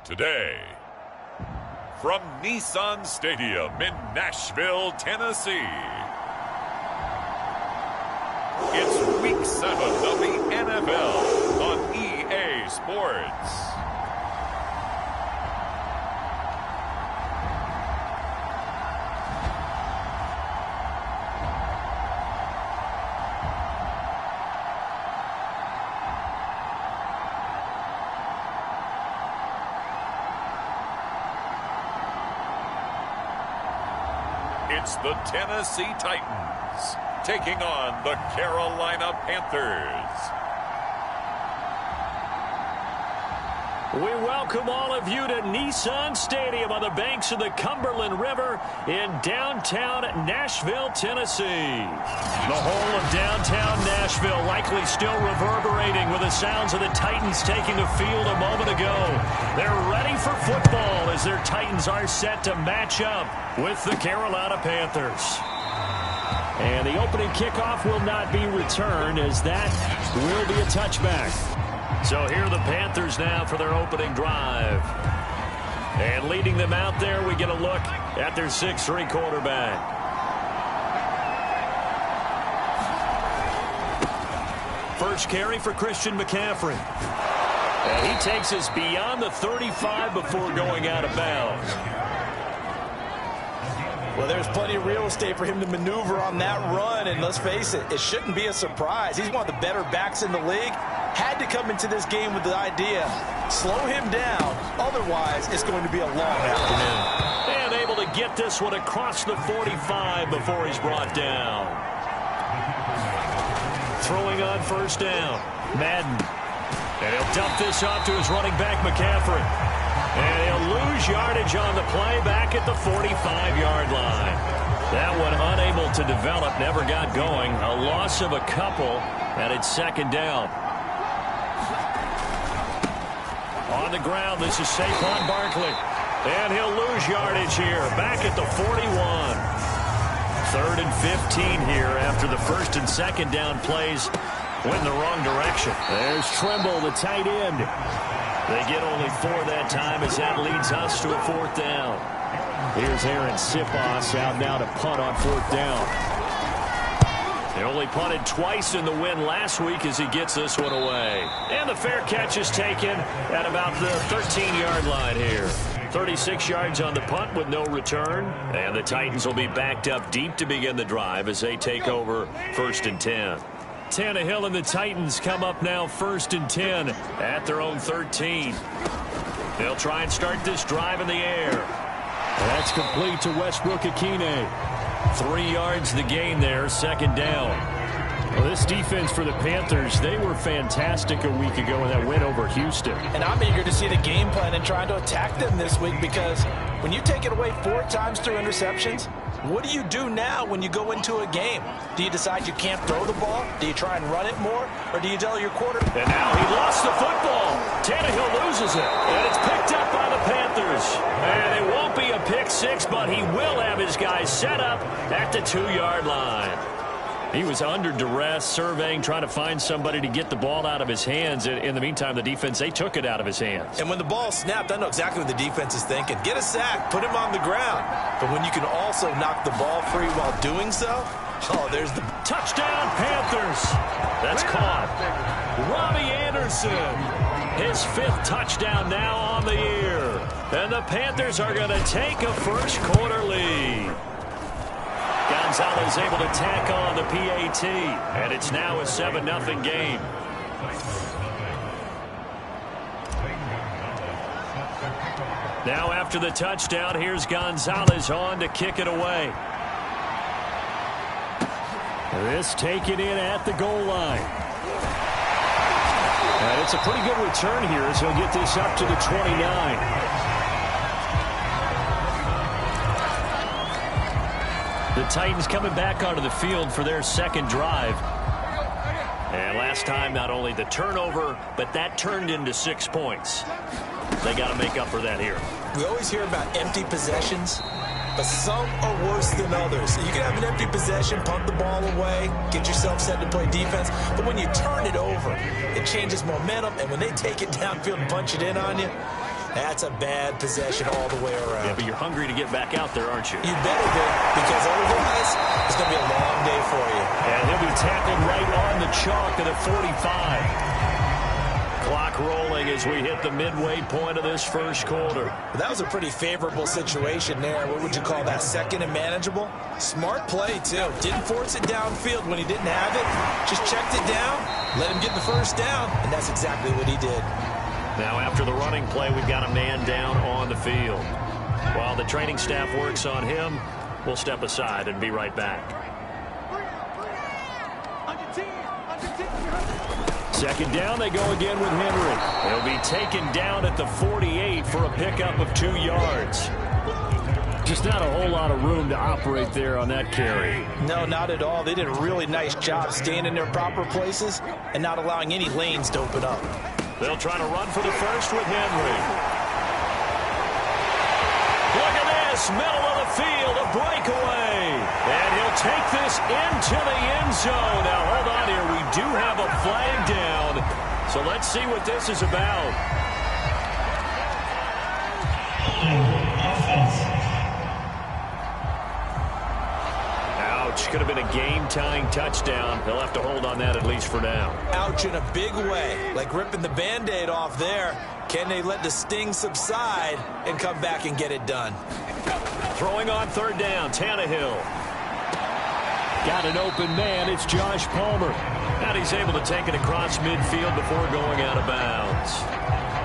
Today, from Nissan Stadium in Nashville, Tennessee, it's Week 7 of the NFL on EA Sports. It's the Tennessee Titans taking on the Carolina Panthers. We welcome all of you to Nissan Stadium on the banks of the Cumberland River in downtown Nashville, Tennessee. The whole of downtown Nashville likely still reverberating with the sounds of the Titans taking the field a moment ago. They're ready for football as their Titans are set to match up with the Carolina Panthers. And the opening kickoff will not be returned as that will be a touchback. So here are the Panthers now for their opening drive. And leading them out there, we get a look at their 6'3" quarterback. First carry for Christian McCaffrey. And he takes us beyond the 35 before going out of bounds. Well, there's plenty of real estate for him to maneuver on that run, and let's face it, it shouldn't be a surprise. He's one of the better backs in the league. Had to come into this game with the idea, slow him down, otherwise it's going to be a long afternoon. And able to get this one across the 45 before he's brought down. Throwing on first down, Madden. And he'll dump this off to his running back, McCaffrey. And he'll lose yardage on the play back at the 45-yard line. That one unable to develop, never got going. A loss of a couple, and it's second down. On the ground, this is Saquon Barkley. And he'll lose yardage here, back at the 41. 3rd and 15 here after the first and second down plays went in the wrong direction. There's Trimble, the tight end. They get only 4 that time as that leads us to a 4th down. Here's Aaron Sipos out now to punt on 4th down. They only punted twice in the win last week as he gets this one away. And the fair catch is taken at about the 13-yard line here. 36 yards on the punt with no return. And the Titans will be backed up deep to begin the drive as they take over 1st and 10. Tannehill and the Titans come up now 1st and 10 at their own 13. They'll try and start this drive in the air. That's complete to Westbrook-Ikhine. 3 yards the gain there, 2nd down. Well, this defense for the Panthers, they were fantastic a week ago in that win over Houston. And I'm eager to see the game plan and trying to attack them this week, because when you take it away 4 times through interceptions, what do you do now when you go into a game? Do you decide you can't throw the ball? Do you try and run it more? Or do you tell your quarterback? And now he lost the football. Tannehill loses it. And it's picked up by the Panthers. And it won't be a pick six, but he will have his guys set up at the 2-yard line. He was under duress, surveying, trying to find somebody to get the ball out of his hands. In the meantime, the defense, they took it out of his hands. And when the ball snapped, I know exactly what the defense is thinking. Get a sack, put him on the ground. But when you can also knock the ball free while doing so, oh, there's the touchdown, Panthers. That's caught. Robbie Anderson, his 5th touchdown now on the year. And the Panthers are going to take a first-quarter lead. Gonzalez able to tack on the PAT, and it's now a 7-0 game. Now after the touchdown, here's Gonzalez on to kick it away. This taken in at the goal line. And it's a pretty good return here as he'll get this up to the 29. The Titans coming back onto the field for their 2nd drive. And last time, not only the turnover, but that turned into 6 points. They got to make up for that here. We always hear about empty possessions, but some are worse than others. You can have an empty possession, punt the ball away, get yourself set to play defense, but when you turn it over, it changes momentum, and when they take it downfield and punch it in on you, That's a bad possession all the way around. Yeah, but you're hungry to get back out there, aren't you? You better be, because otherwise it's going to be a long day for you. And he'll be tackled right on the chalk of the 45. Clock rolling as we hit the midway point of this first quarter. That was a pretty favorable situation there. What would you call that? Second and manageable? Smart play, too. Didn't force it downfield when he didn't have it. Just checked it down, let him get the first down, and that's exactly what he did. Now, after the running play, we've got a man down on the field. While the training staff works on him, we'll step aside and be right back. Second down, they go again with Henry. He'll be taken down at the 48 for a pickup of 2 yards. Just not a whole lot of room to operate there on that carry. No, not at all. They did a really nice job staying in their proper places and not allowing any lanes to open up. They'll try to run for the first with Henry. Look at this, middle of the field, a breakaway. And he'll take this into the end zone. Now, hold on here. We do have a flag down. So let's see what this is about. Ouch. Could have been a game-tying touchdown. He'll have to hold on that at least for now. Ouch in a big way. Like ripping the Band-Aid off there. Can they let the sting subside and come back and get it done? Throwing on third down, Tannehill. Got an open man. It's Josh Palmer. And he's able to take it across midfield before going out of bounds.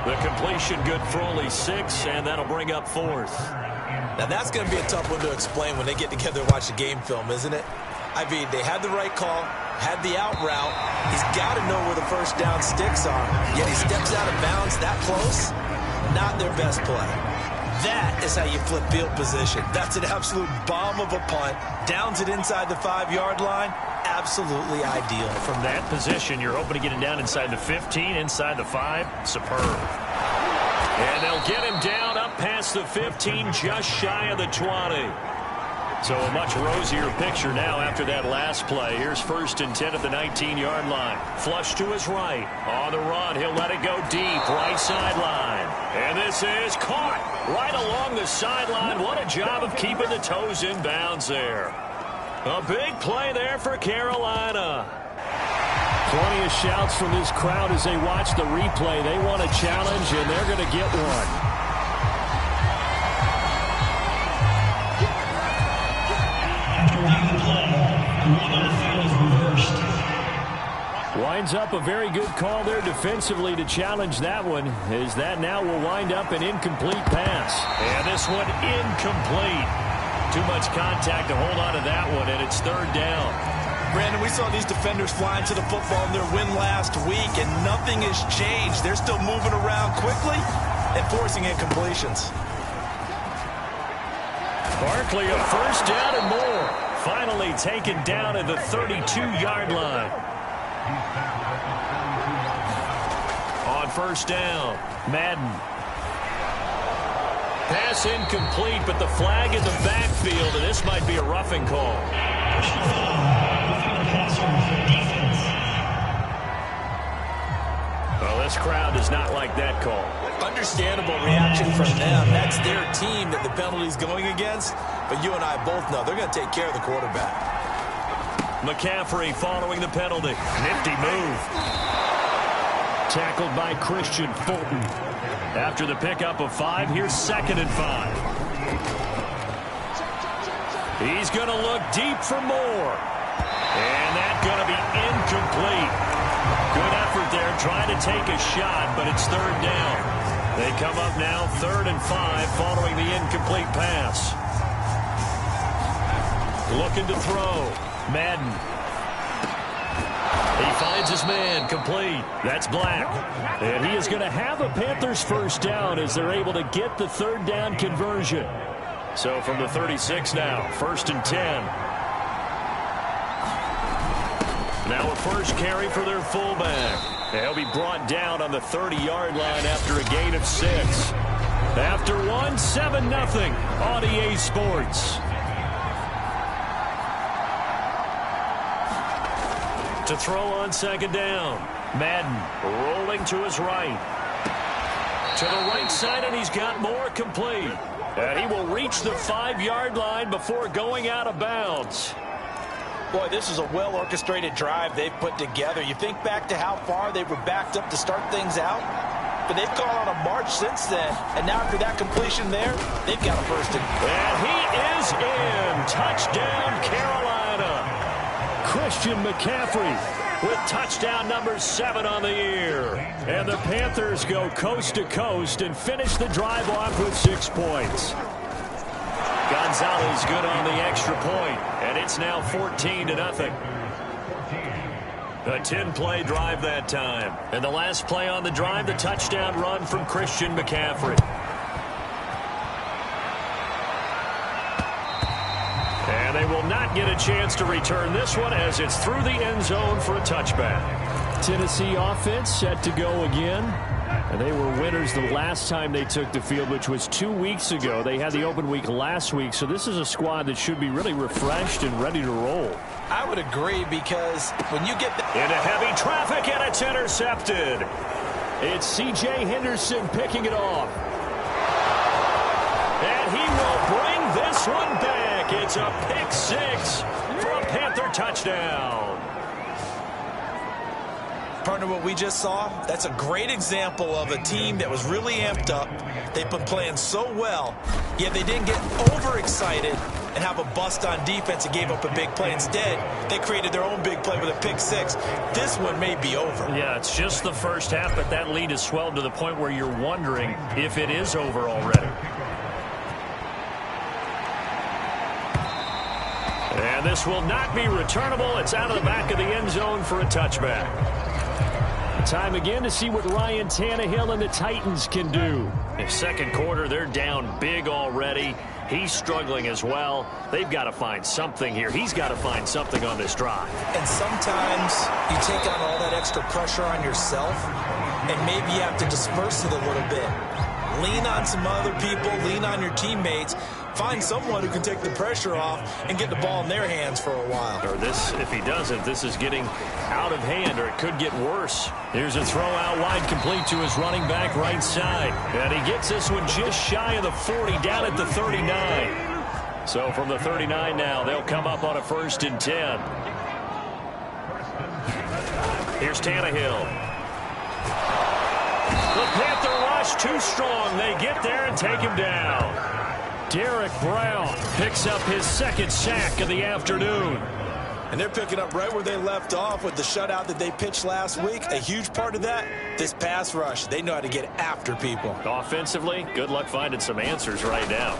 The completion good for only 6, and that'll bring up 4th. Now, that's going to be a tough one to explain when they get together and watch the game film, isn't it? I mean, they had the right call, had the out route. He's got to know where the first down sticks are. Yet he steps out of bounds that close. Not their best play. That is how you flip field position. That's an absolute bomb of a punt. Downs it inside the 5-yard line. Absolutely ideal. From that position, you're hoping to get it down inside the 15, inside the 5. Superb. And they'll get him down up past the 15, just shy of the 20. So a much rosier picture now after that last play. Here's 1st and 10 at the 19-yard line. Flush to his right. On the run, he'll let it go deep, right sideline. And this is caught right along the sideline. What a job of keeping the toes in bounds there. A big play there for Carolina. Plenty of shouts from this crowd as they watch the replay. They want a challenge, and they're going to get one. Winds up a very good call there defensively to challenge that one, as that now will wind up an incomplete pass. And this one incomplete. Too much contact to hold on to that one, and it's 3rd down. Brandon, we saw these defenders flying to the football in their win last week, and nothing has changed. They're still moving around quickly and forcing incompletions. Barkley a first down and more. Finally taken down at the 32-yard line. On 1st down, Madden. Pass incomplete, but the flag in the backfield, and this might be a roughing call. Well, this crowd does not like that call. Understandable reaction from them. That's their team that the penalty's going against. But you and I both know they're going to take care of the quarterback. McCaffrey following the penalty. Nifty move. Tackled by Christian Fulton. After the pickup of 5, here's 2nd and 5. He's going to look deep for more. And that's going to be incomplete. Good effort there trying to take a shot, but it's 3rd down. They come up now 3rd and 5 following the incomplete pass. Looking to throw. Madden. He finds his man, complete. That's Black. And he is going to have a Panthers first down as they're able to get the 3rd down conversion. So from the 36 now, 1st and 10. Now a first carry for their fullback. They'll be brought down on the 30-yard line after a gain of 6. After one, 7-0 on EA Sports. To throw on 2nd down. Madden rolling to his right. To the right side, and he's got more complete. And he will reach the 5-yard line before going out of bounds. Boy, this is a well-orchestrated drive they've put together. You think back to how far they were backed up to start things out, but they've gone on a march since then. And now after that completion there, they've got a first and... And he is in. Touchdown, Carolina. Christian McCaffrey with touchdown number 7 on the year. And the Panthers go coast to coast and finish the drive off with 6 points. Gonzalez good on the extra point, and it's now 14-0. A 10-play drive that time. And the last play on the drive, the touchdown run from Christian McCaffrey. And they will not get a chance to return this one as it's through the end zone for a touchback. Tennessee offense set to go again. And they were winners the last time they took the field, which was 2 weeks ago. They had the open week last week, so this is a squad that should be really refreshed and ready to roll. I would agree, because when you get... Into heavy traffic, and it's intercepted. It's C.J. Henderson picking it off. And he will bring this one back. It's a pick 6 for a Panther touchdown. Partner, what we just saw, that's a great example of a team that was really amped up. They've been playing so well, yet they didn't get overexcited and have a bust on defense and gave up a big play. Instead, they created their own big play with a pick 6. This one may be over. Yeah, it's just the first half, but that lead has swelled to the point where you're wondering if it is over already. And this will not be returnable. It's out of the back of the end zone for a touchback. Time again to see what Ryan Tannehill and the Titans can do. In second quarter, they're down big already. He's struggling as well. They've got to find something here. He's got to find something on this drive. And sometimes you take on all that extra pressure on yourself, and maybe you have to disperse it a little bit. Lean on some other people, lean on your teammates. Find someone who can take the pressure off and get the ball in their hands for a while. Or this, if he doesn't, this is getting out of hand, or it could get worse. Here's a throw out wide, complete to his running back right side. And he gets this one just shy of the 40, down at the 39. So from the 39 now, they'll come up on a 1st and 10. Here's Tannehill. The Panther rush too strong. They get there and take him down. Derek Brown picks up his 2nd sack of the afternoon. And they're picking up right where they left off with the shutout that they pitched last week. A huge part of that, this pass rush. They know how to get after people. Offensively, good luck finding some answers right now.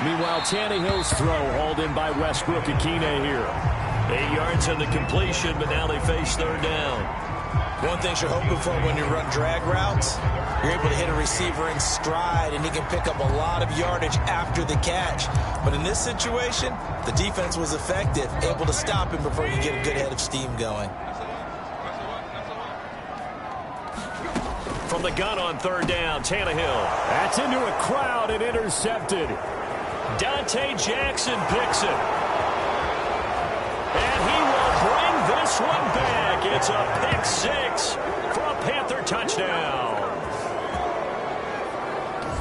Meanwhile, Tannehill's throw hauled in by Westbrook-Ikhine here. 8 yards on the completion, but now they face 3rd down. One thing you're hoping for when you run drag routes, you're able to hit a receiver in stride, and he can pick up a lot of yardage after the catch. But in this situation, the defense was effective, able to stop him before you get a good head of steam going. From the gun on 3rd down, Tannehill. That's into a crowd and intercepted. Dante Jackson picks it. And he will bring this one back. It's a pick 6 for a Panther touchdown.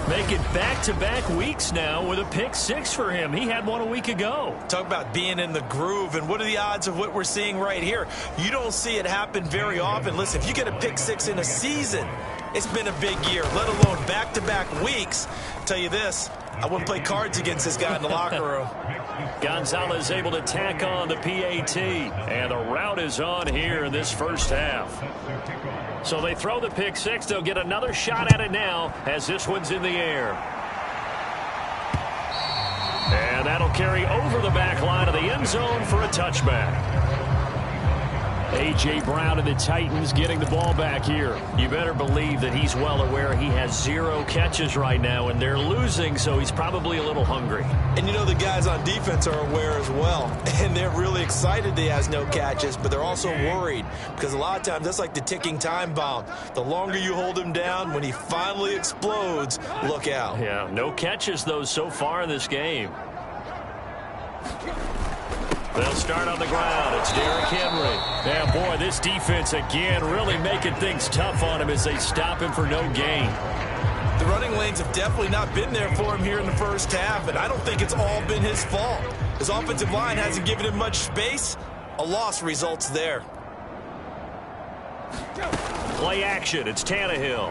Making back-to-back weeks now with a pick 6 for him. He had one a week ago. Talk about being in the groove, and what are the odds of what we're seeing right here? You don't see it happen very often. Listen, if you get a pick 6 in a season, it's been a big year, let alone back-to-back weeks. I'll tell you this, I wouldn't play cards against this guy in the locker room. Gonzalez able to tack on the PAT, and the route is on here in this first half. So they throw the pick 6. They'll get another shot at it now as this one's in the air. And that'll carry over the back line of the end zone for a touchback. A.J. Brown and the Titans getting the ball back here. You better believe that he's well aware he has 0 catches right now, and they're losing, so he's probably a little hungry. And you know the guys on defense are aware as well, and they're really excited he has no catches, but they're also worried because a lot of times that's like the ticking time bomb. The longer you hold him down, when he finally explodes, look out. Yeah, no catches, though, so far in this game. They'll start on the ground. It's Derrick Henry. Yeah, boy, this defense again really making things tough on him as they stop him for no gain. The running lanes have definitely not been there for him here in the first half, and I don't think it's all been his fault. His offensive line hasn't given him much space. A loss results there. Play action. It's Tannehill.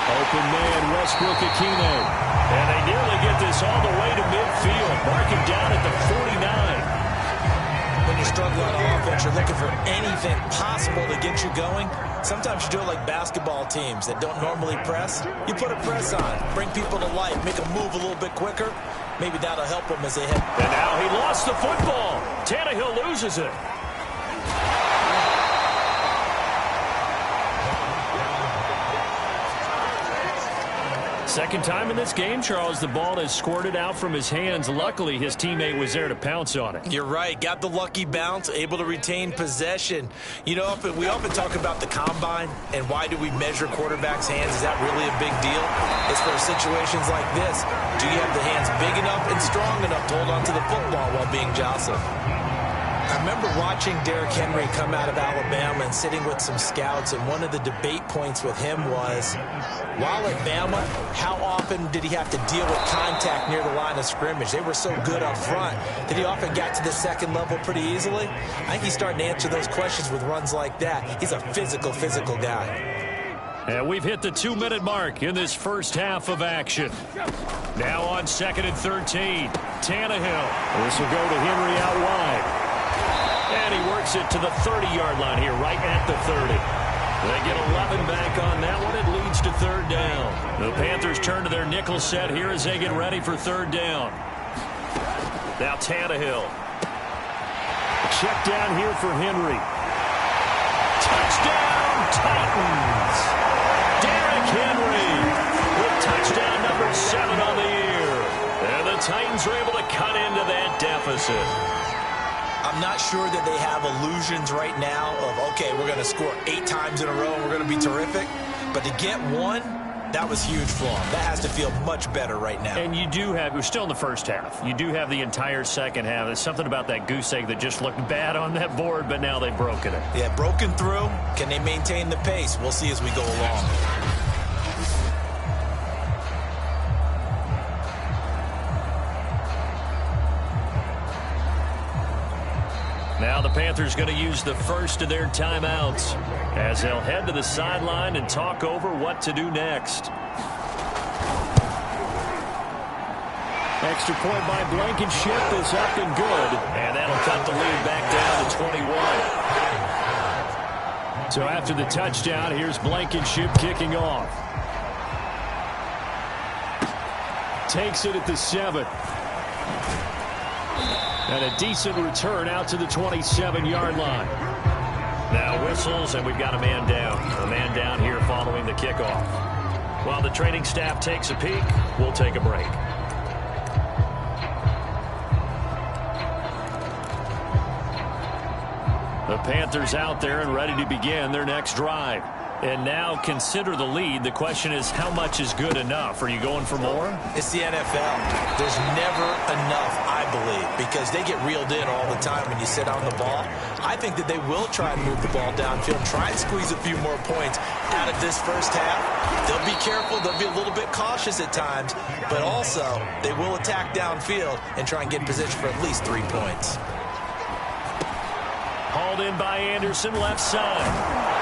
Open man, Westbrook-Ikhine. And they nearly get this all the way to midfield. Marking down at the 49. When you're struggling on offense, you're looking for anything possible to get you going. Sometimes you do it like basketball teams that don't normally press. You put a press on, bring people to life, make them move a little bit quicker. Maybe that'll help them as they head. And now he lost the football. Tannehill loses it. Second time in this game, Charles, the ball has squirted out from his hands. Luckily, his teammate was there to pounce on it. You're right. Got the lucky bounce, able to retain possession. You know, we often talk about the combine and why do we measure quarterbacks' hands. Is that really a big deal? It's for situations like this. Do you have the hands big enough and strong enough to hold on to the football while being jostled? I remember watching Derrick Henry come out of Alabama and sitting with some scouts, and one of the debate points with him was, while at Bama, how often did he have to deal with contact near the line of scrimmage? They were so good up front that he often got to the second level pretty easily. I think he's starting to answer those questions with runs like that. He's a physical guy. And we've hit the 2-minute mark in this first half of action. Now on 2nd and 13, Tannehill. This will go to Henry out wide. And he works it to the 30-yard line here, right at the 30. They get 11 back on that one. It leads to third down. The Panthers turn to their nickel set here as they get ready for third down. Now Tannehill. Check down here for Henry. Touchdown, Titans. Derrick Henry with touchdown number 7 on the year. And the Titans are able to cut into that deficit. I'm not sure that they have illusions right now of, okay, we're going to score 8 times in a row and we're going to be terrific. But to get one, that was huge for them. That has to feel much better right now. And you do have, we're still in the first half. You do have the entire second half. There's something about that goose egg that just looked bad on that board, but now they've broken it. Yeah, broken through. Can they maintain the pace? We'll see as we go along. Now the Panthers going to use the first of their timeouts as they'll head to the sideline and talk over what to do next. Extra point by Blankenship is up and good. And that'll cut the lead back down to 21. So after the touchdown, here's Blankenship kicking off. Takes it at the 7. And a decent return out to the 27-yard line. Now whistles, and we've got a man down. A man down here following the kickoff. While the training staff takes a peek, we'll take a break. The Panthers out there and ready to begin their next drive. And now consider the lead. The question is, how much is good enough? Are you going for more? It's the NFL. There's never enough, I believe, because they get reeled in all the time when you sit on the ball. I think that they will try and move the ball downfield, try and squeeze a few more points out of this first half. They'll be careful. They'll be a little bit cautious at times, but also they will attack downfield and try and get in position for at least 3 points. Hauled in by Anderson, left side.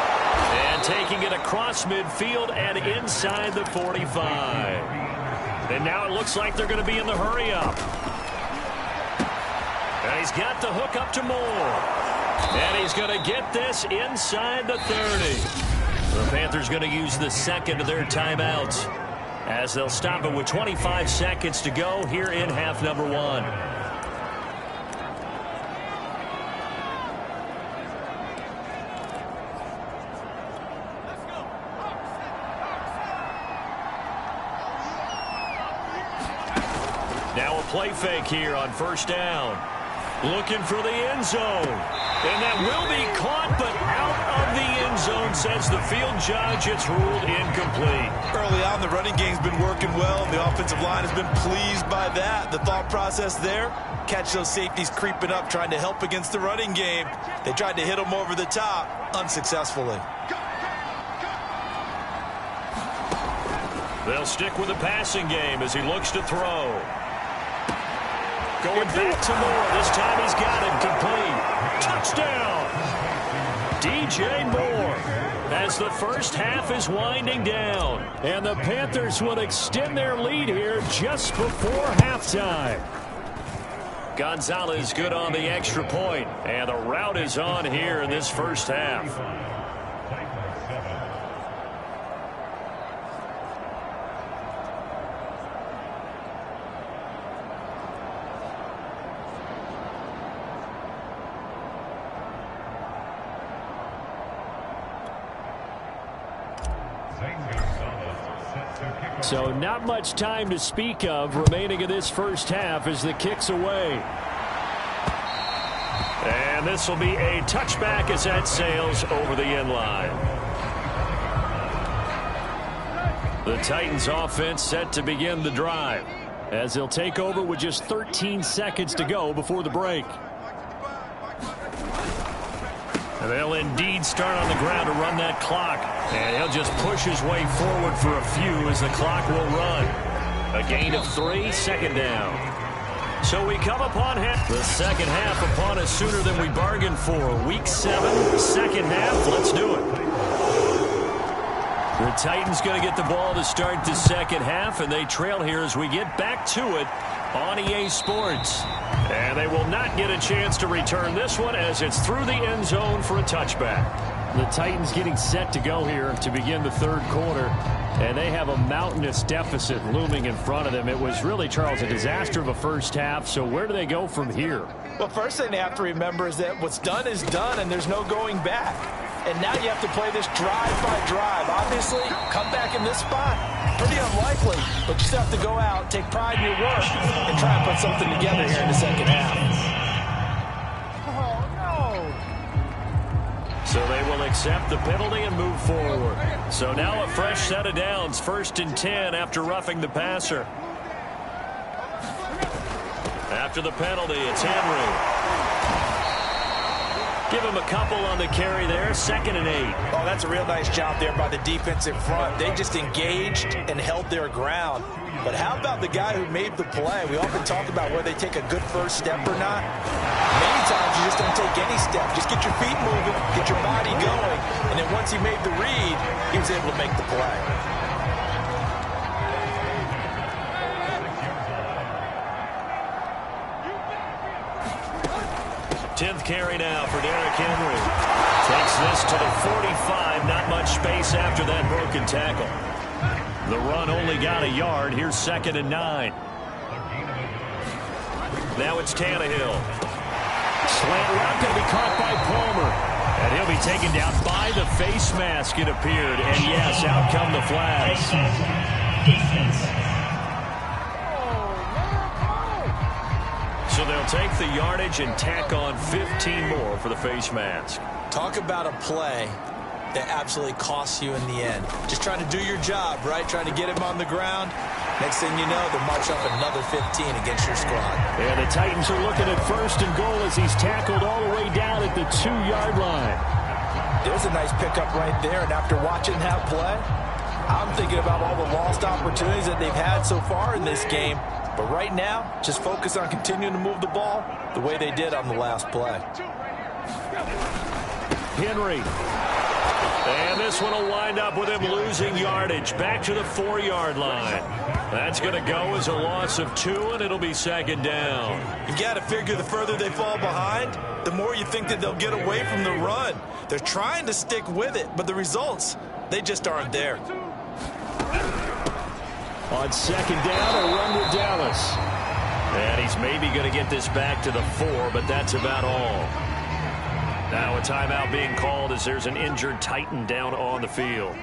And taking it across midfield and inside the 45. And now it looks like they're going to be in the hurry-up. And he's got the hook up to Moore. And he's going to get this inside the 30. The Panthers going to use the second of their timeouts as they'll stop it with 25 seconds to go here in half number 1. Now a play fake here on first down. Looking for the end zone. And that will be caught, but out of the end zone zone, says the field judge. It's ruled incomplete. Early on, the running game's been working well, and the offensive line has been pleased by that. The thought process there, catch those safeties creeping up, trying to help against the running game. They tried to hit them over the top, unsuccessfully. They'll stick with the passing game as he looks to throw. Going back to Moore. This time he's got it complete. Touchdown! DJ Moore as the first half is winding down. And the Panthers will extend their lead here just before halftime. Gonzalez good on the extra point. And the route is on here in this first half. So not much time to speak of remaining in this first half as the kick's away. And this will be a touchback as that sails over the end line. The Titans offense set to begin the drive as they'll take over with just 13 seconds to go before the break. They'll indeed start on the ground to run that clock. And he'll just push his way forward for a few as the clock will run. A gain of 3, second down. So we come upon the second half upon us sooner than we bargained for. Week 7, second half. Let's do it. The Titans going to get the ball to start the second half, and they trail here as we get back to it on EA Sports. And they will not get a chance to return this one as it's through the end zone for a touchback. The Titans getting set to go here to begin the third quarter, and they have a mountainous deficit looming in front of them. It was really, Charles, a disaster of a first half, so where do they go from here? Well, first thing they have to remember is that what's done is done, and there's no going back. And now you have to play this drive by drive. Obviously, come back in this spot, pretty unlikely, but you still have to go out, take pride in your work, and try and put something together here in the second half. So they will accept the penalty and move forward. So now a fresh set of downs, 1st and 10 after roughing the passer. After the penalty, it's Henry. Give him a couple on the carry there, 2nd and 8. Oh, that's a real nice job there by the defense in front. They just engaged and held their ground. But how about the guy who made the play? We often talk about whether they take a good first step or not. Many times you just don't take any step. Just get your feet moving, get your body going, and then once he made the read, he was able to make the play. Tenth carry now for Derrick Henry. Takes this to the 45. Not much space after that broken tackle. The run only got a yard. Here's 2nd and 9. Now it's Tannehill. Slant route going to be caught by Palmer. And he'll be taken down by the face mask, it appeared. And yes, out come the flags. So they'll take the yardage and tack on 15 more for the face mask. Talk about a play that absolutely costs you in the end. Just trying to do your job, right? Trying to get him on the ground. Next thing you know, they'll march up another 15 against your squad. And the Titans are looking at 1st and goal as he's tackled all the way down at the 2-yard line. There's a nice pickup right there, and after watching that play, I'm thinking about all the lost opportunities that they've had so far in this game. But right now, just focus on continuing to move the ball the way they did on the last play. Henry. And this one will wind up with him losing yardage back to the 4-yard line. That's going to go as a loss of 2, and it'll be 2nd down. You got to figure the further they fall behind, the more you think that they'll get away from the run. They're trying to stick with it, but the results, they just aren't there. On 2nd down, a run with Dallas. And he's maybe going to get this back to the 4, but that's about all. Now a timeout being called as there's an injured Titan down on the field.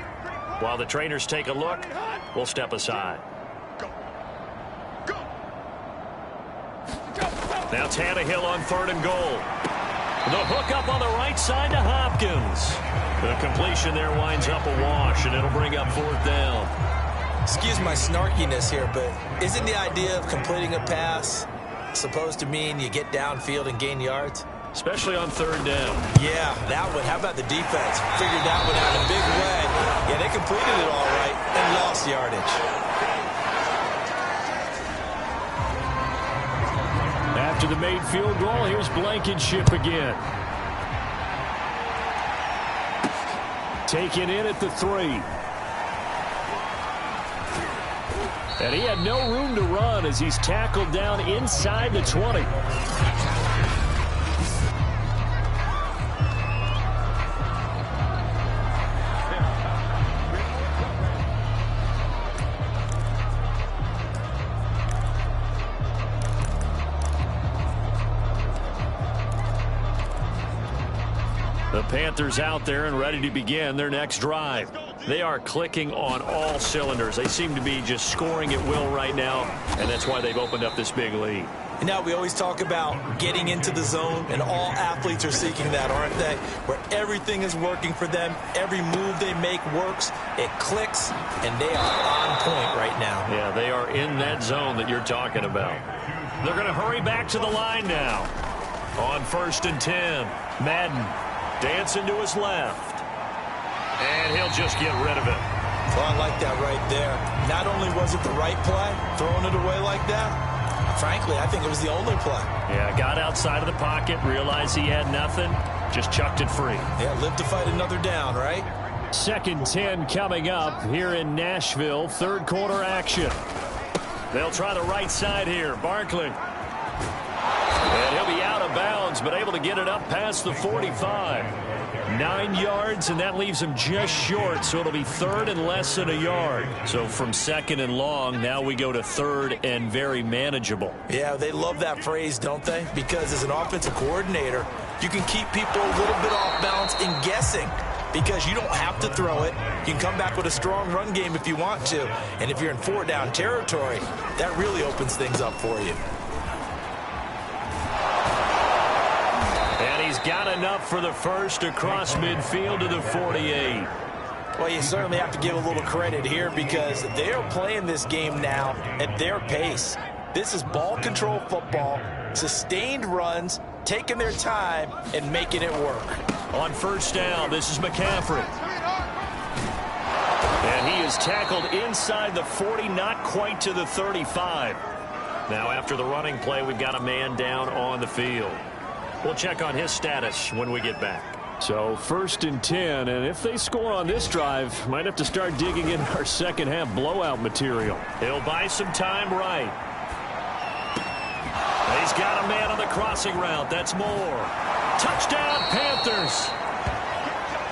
While the trainers take a look, we'll step aside. Now Tannehill on 3rd and goal. The hook up on the right side to Hopkins. The completion there winds up a wash, and it'll bring up 4th down. Excuse my snarkiness here, but isn't the idea of completing a pass supposed to mean you get downfield and gain yards? Especially on 3rd down. Yeah, that one. How about the defense? Figured that one out in a big way. Yeah, they completed it all right and lost yardage. After the made field goal, here's Blankenship again. Taken in at the 3. And he had no room to run as he's tackled down inside the 20. The Panthers out there and ready to begin their next drive. They are clicking on all cylinders. They seem to be just scoring at will right now, and that's why they've opened up this big lead. You know, we always talk about getting into the zone, and all athletes are seeking that, aren't they? Where everything is working for them, every move they make works, it clicks, and they are on point right now. Yeah, they are in that zone that you're talking about. They're going to hurry back to the line now. On 1st and 10, Madden dancing to his left. And he'll just get rid of it. Well, I like that right there. Not only was it the right play, throwing it away like that, frankly, I think it was the only play. Yeah, got outside of the pocket, realized he had nothing, just chucked it free. Yeah, live to fight another down, right? 2nd 10 coming up here in Nashville. 3rd quarter action. They'll try the right side here. Barkley. And he'll be out of bounds, but able to get it up past the 45. 9 yards, and that leaves him just short, so it'll be 3rd and less than a yard. So from 2nd and long, now we go to 3rd and very manageable. Yeah, they love that phrase, don't they? Because as an offensive coordinator, you can keep people a little bit off balance and guessing because you don't have to throw it. You can come back with a strong run game if you want to. And if you're in 4-down territory, that really opens things up for you. And he's got enough for the first across midfield to the 48. Well, you certainly have to give a little credit here because they are playing this game now at their pace. This is ball control football, sustained runs, taking their time and making it work. On 1st down, this is McCaffrey. And he is tackled inside the 40, not quite to the 35. Now after the running play, we've got a man down on the field. We'll check on his status when we get back. So 1st and 10, and if they score on this drive, might have to start digging in our second half blowout material. He'll buy some time right. He's got a man on the crossing route. That's Moore. Touchdown, Panthers.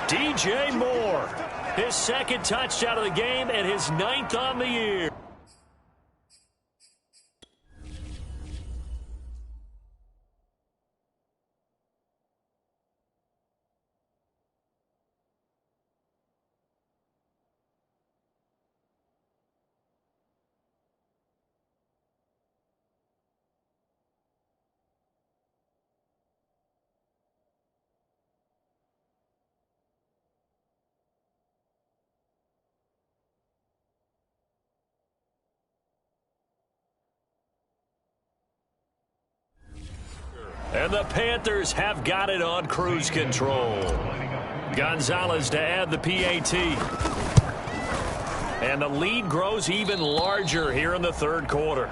DJ Moore. His 2nd touchdown of the game and his 9th on the year. And the Panthers have got it on cruise control. Gonzalez to add the PAT. And the lead grows even larger here in the 3rd quarter.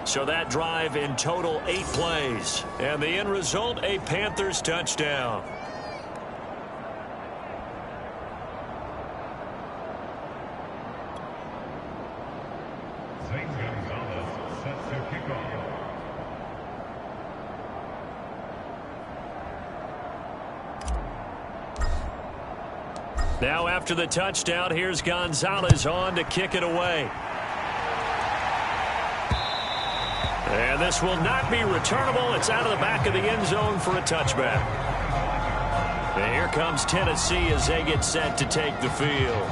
So that drive in total 8 plays. And the end result, a Panthers touchdown. Now after the touchdown, here's Gonzalez on to kick it away. And this will not be returnable. It's out of the back of the end zone for a touchback. And here comes Tennessee as they get set to take the field.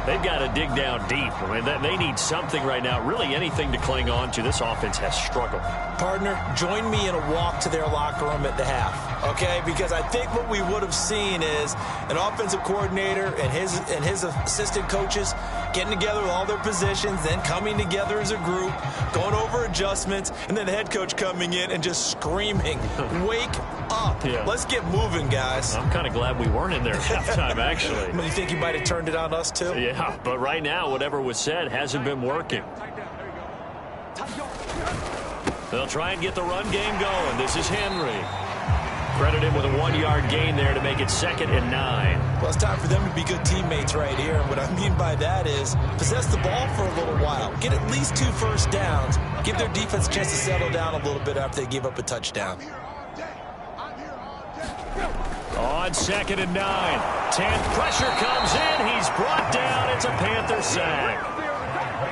They've got to dig down deep. I mean, they need something right now, really anything to cling on to. This offense has struggled. Partner, join me in a walk to their locker room at the half, okay? Because I think what we would have seen is an offensive coordinator and his assistant coaches getting together with all their positions, then coming together as a group, going over adjustments, and then the head coach coming in and just screaming, wake up. Yeah. Let's get moving, guys. I'm kind of glad we weren't in there at halftime, actually. You think you might have turned it on us, too? Yeah, but right now, whatever was said hasn't been working. They'll try and get the run game going. This is Henry. Credit him with a 1-yard gain there to make it 2nd and 9. Well, it's time for them to be good teammates right here. And what I mean by that is possess the ball for a little while. Get at least 2 first downs. Give their defense a chance to settle down a little bit after they give up a touchdown. On 2nd and 9. 10th. Pressure comes in. He's brought down. It's a Panther sack.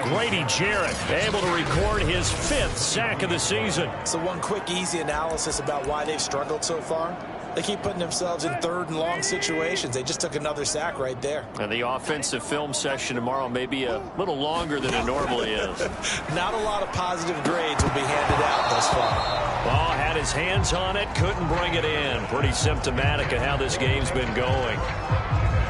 Grady Jarrett able to record his 5th sack of the season. So one quick, easy analysis about why they've struggled so far. They keep putting themselves in 3rd and long situations. They just took another sack right there. And the offensive film session tomorrow may be a little longer than it normally is. Not a lot of positive grades will be handed out thus far. Ball had his hands on it, couldn't bring it in. Pretty symptomatic of how this game's been going.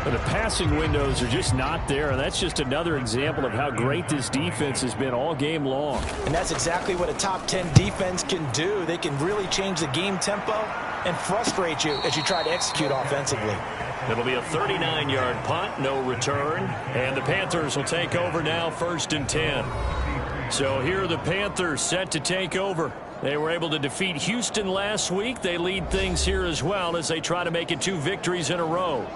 But the passing windows are just not there, and that's just another example of how great this defense has been all game long. And that's exactly what a top 10 defense can do. They can really change the game tempo and frustrate you as you try to execute offensively. It'll be a 39-yard punt, no return, and the Panthers will take over now, 1st and 10. So here are the Panthers set to take over. They were able to defeat Houston last week. They lead things here as well as they try to make it 2 victories in a row.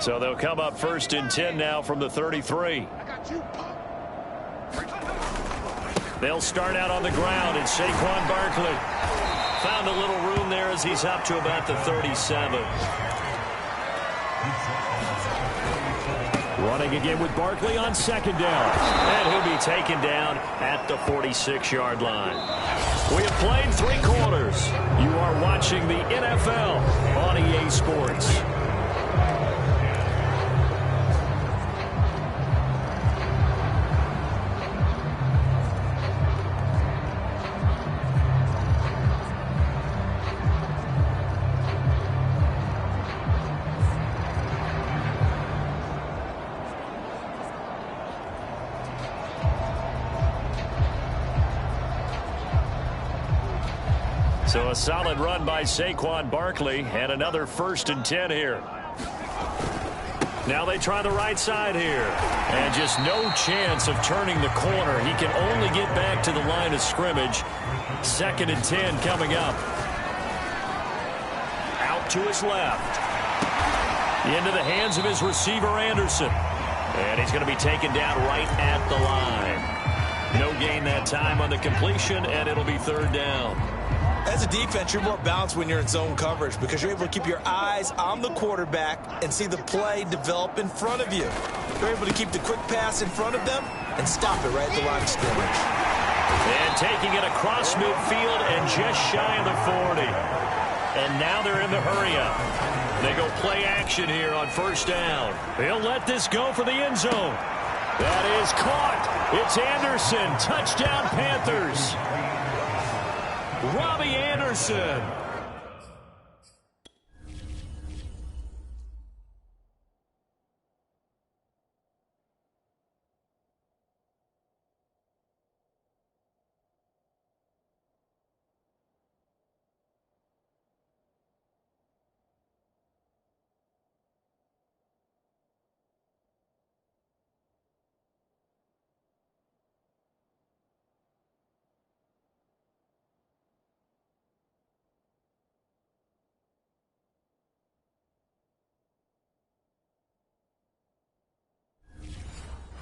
So they'll come up 1st and 10 now from the 33. They'll start out on the ground, and Saquon Barkley found a little room there as he's up to about the 37. Running again with Barkley on 2nd down. And he'll be taken down at the 46-yard line. We have played 3 quarters. You are watching the NFL on EA Sports. So a solid run by Saquon Barkley and another 1st and 10 here. Now they try the right side here. And just no chance of turning the corner. He can only get back to the line of scrimmage. 2nd and 10 coming up. Out to his left. Into the hands of his receiver, Anderson. And he's going to be taken down right at the line. No gain that time on the completion, and it'll be 3rd down. As a defense, you're more balanced when you're in zone coverage because you're able to keep your eyes on the quarterback and see the play develop in front of you. You're able to keep the quick pass in front of them and stop it right at the line of scrimmage. And taking it across midfield and just shy of the 40. And now they're in the hurry-up. They go play action here on 1st down. They'll let this go for the end zone. That is caught. It's Anderson. Touchdown, Panthers. Robbie Anderson.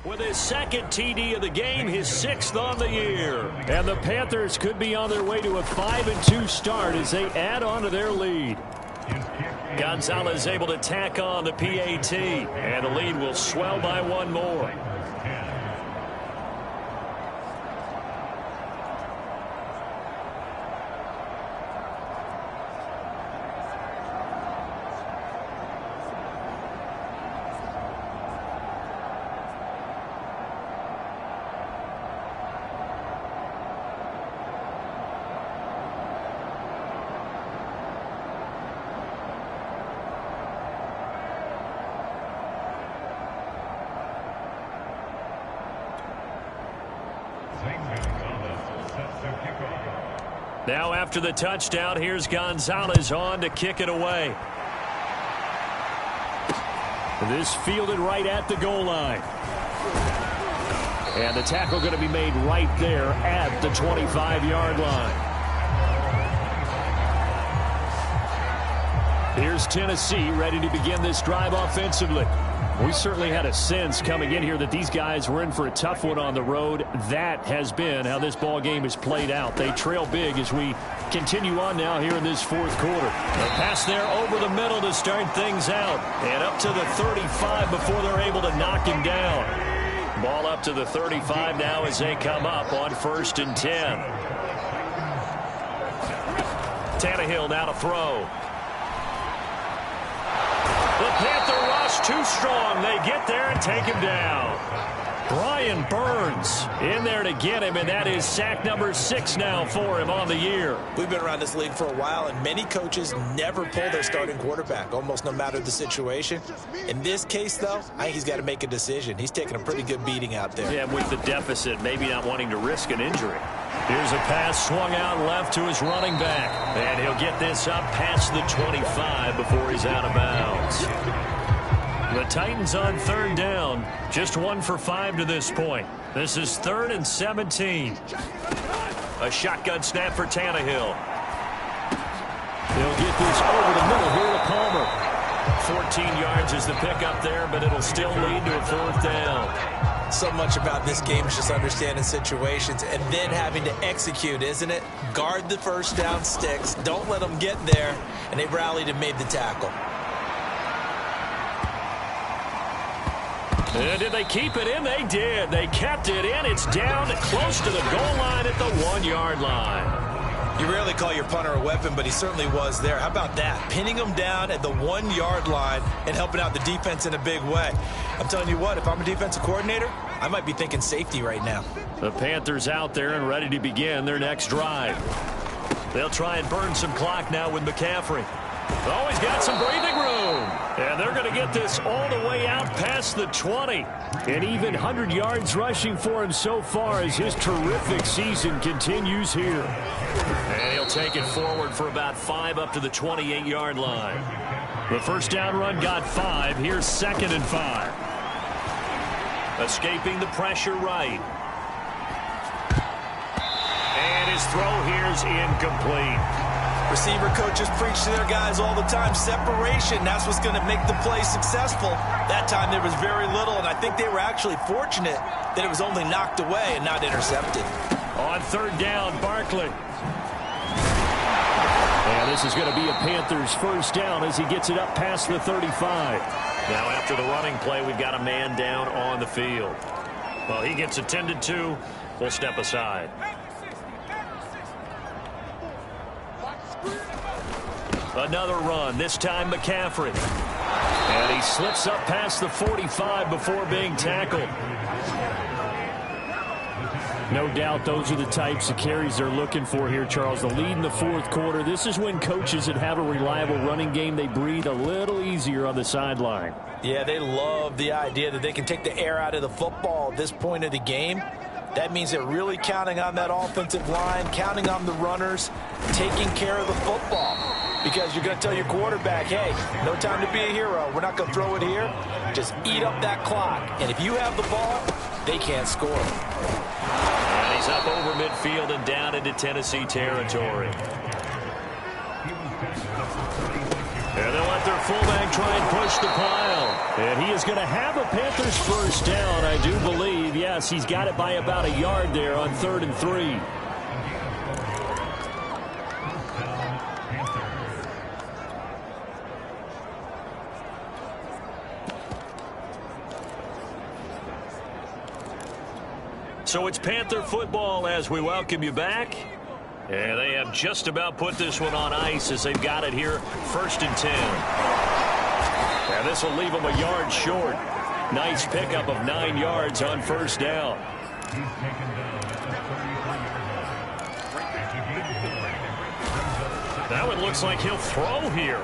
With his 2nd TD of the game, his 6th on the year. And the Panthers could be on their way to a 5-2 start as they add on to their lead. Gonzalez able to tack on the PAT, and the lead will swell by 1 more. Now after the touchdown, here's Gonzalez on to kick it away. This fielded right at the goal line. And the tackle going to be made right there at the 25-yard line. Here's Tennessee ready to begin this drive offensively. We certainly had a sense coming in here that these guys were in for a tough one on the road. That has been how this ball game has played out. They trail big as we continue on now here in this fourth quarter. A pass there over the middle to start things out. And up to the 35 before they're able to knock him down. Ball up to the 35 now as they come up on 1st and 10. Tannehill now to throw. The Panther rush too strong. They get there and take him down. Brian Burns in there to get him, and that is sack number 6 now for him on the year. We've been around this league for a while, and many coaches never pull their starting quarterback, almost no matter the situation. In this case, though, I think he's got to make a decision. He's taking a pretty good beating out there. Yeah, with the deficit, maybe not wanting to risk an injury. Here's a pass swung out left to his running back. And he'll get this up past the 25 before he's out of bounds. The Titans on 3rd down. Just 1 for 5 to this point. This is 3rd and 17. A shotgun snap for Tannehill. They'll get this over the middle here to Palmer. 14 yards is the pickup there, but it'll still lead to a 4th down. So much about this game is just understanding situations and then having to execute, isn't it? Guard the first down sticks. Don't let them get there. And they rallied and made the tackle. And did they keep it in? They did. They kept it in. It's down close to the goal line at the 1-yard line. You rarely call your punter a weapon, but he certainly was there. How about that? Pinning him down at the 1-yard line and helping out the defense in a big way. I'm telling you what, if I'm a defensive coordinator, I might be thinking safety right now. The Panthers out there and ready to begin their next drive. They'll try and burn some clock now with McCaffrey. Oh, he's got some breathing room. And they're going to get this all the way out past the 20. And even 100 yards rushing for him so far as his terrific season continues here. And he'll take it forward for about 5 up to the 28-yard line. The first down run got 5. Here's 2nd and 5. Escaping the pressure right. And his throw here's incomplete. Receiver coaches preach to their guys all the time. Separation, that's what's going to make the play successful. That time there was very little, and I think they were actually fortunate that it was only knocked away and not intercepted. On 3rd down, Barkley. And this is going to be a Panthers first down as he gets it up past the 35. Now after the running play, we've got a man down on the field. Well, he gets attended to. We'll step aside. Another run, this time McCaffrey. And he slips up past the 45 before being tackled. No doubt those are the types of carries they're looking for here, Charles. The lead in the fourth quarter. This is when coaches that have a reliable running game, they breathe a little easier on the sideline. Yeah, they love the idea that they can take the air out of the football at this point of the game. That means they're really counting on that offensive line, counting on the runners, taking care of the football. Because you're going to tell your quarterback, hey, no time to be a hero. We're not going to throw it here. Just eat up that clock. And if you have the ball, they can't score. And he's up over midfield and down into Tennessee territory. And they'll let their fullback try and push the pile. And he is going to have a Panthers first down, I do believe. Yes, he's got it by about a yard there on 3rd and 3. So it's Panther football as we welcome you back. And they have just about put this one on ice as they've got it here, 1st and 10. And this will leave them a yard short. Nice pickup of 9 yards on 1st down. That one looks like he'll throw here.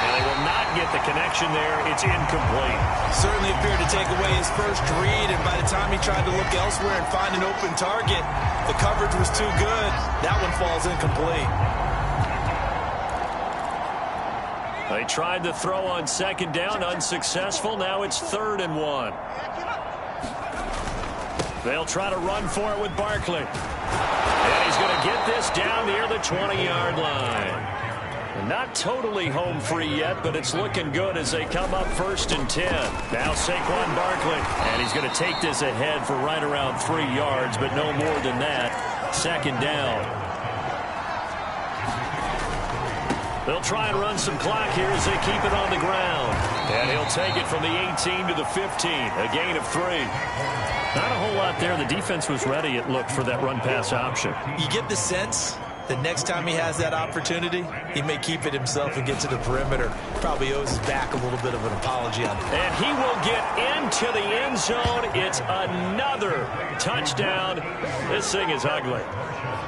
And they will not get the connection there. It's incomplete. Certainly appeared to take away his first read, and by the time he tried to look elsewhere and find an open target, the coverage was too good. That one falls incomplete. They tried to throw on second down, unsuccessful. Now it's 3rd and 1. They'll try to run for it with Barkley. And he's going to get this down near the 20-yard line. Not totally home free yet, but it's looking good as they come up 1st and 10. Now Saquon Barkley. And he's going to take this ahead for right around 3 yards, but no more than that. 2nd down. They'll try and run some clock here as they keep it on the ground. And he'll take it from the 18 to the 15. A gain of 3. Not a whole lot there. The defense was ready, it looked, for that run-pass option. You get the sense that next time he has that opportunity, he may keep it himself and get to the perimeter. Probably owes his back a little bit of an apology on it. And he will get into the end zone. It's another touchdown. This thing is ugly.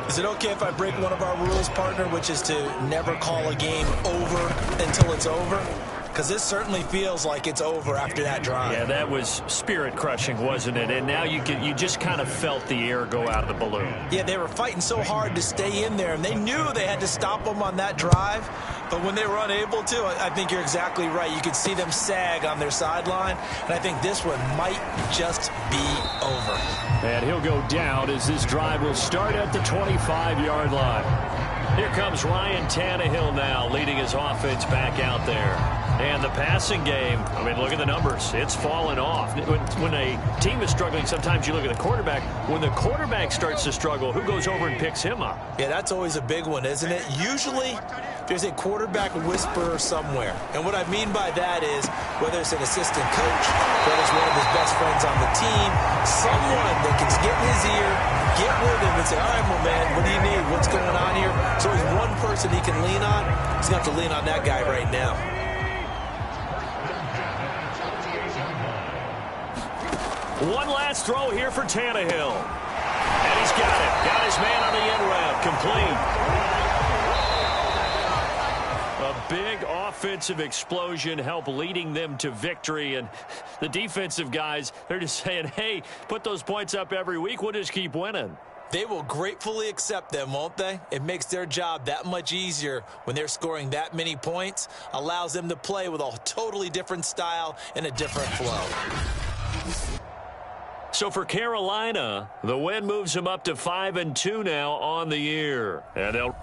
Is it okay if I break one of our rules, partner, which is to never call a game over until it's over? Because this certainly feels like it's over after that drive. Yeah, that was spirit-crushing, wasn't it? And now you just kind of felt the air go out of the balloon. Yeah, they were fighting so hard to stay in there, and they knew they had to stop them on that drive. But when they were unable to, I think you're exactly right. You could see them sag on their sideline, and I think this one might just be over. And he'll go down as this drive will start at the 25-yard line. Here comes Ryan Tannehill now, leading his offense back out there. And the passing game, I mean, look at the numbers. It's fallen off. When a team is struggling, sometimes you look at the quarterback. When the quarterback starts to struggle, who goes over and picks him up? Yeah, that's always a big one, isn't it? Usually, there's a quarterback whisperer somewhere. And what I mean by that is, whether it's an assistant coach, whether it's one of his best friends on the team, someone that can get in his ear, get with him and say, all right, my man, what do you need? What's going on here? So there's one person he can lean on. He's going to have to lean on that guy right now. One last throw here for Tannehill. And he's got it. Got his man on the end route. Complete. A big offensive explosion helped leading them to victory. And the defensive guys, they're just saying, hey, put those points up every week. We'll just keep winning. They will gratefully accept them, won't they? It makes their job that much easier when they're scoring that many points. Allows them to play with a totally different style and a different flow. So for Carolina, the win moves them up to 5-2 now on the year. And they'll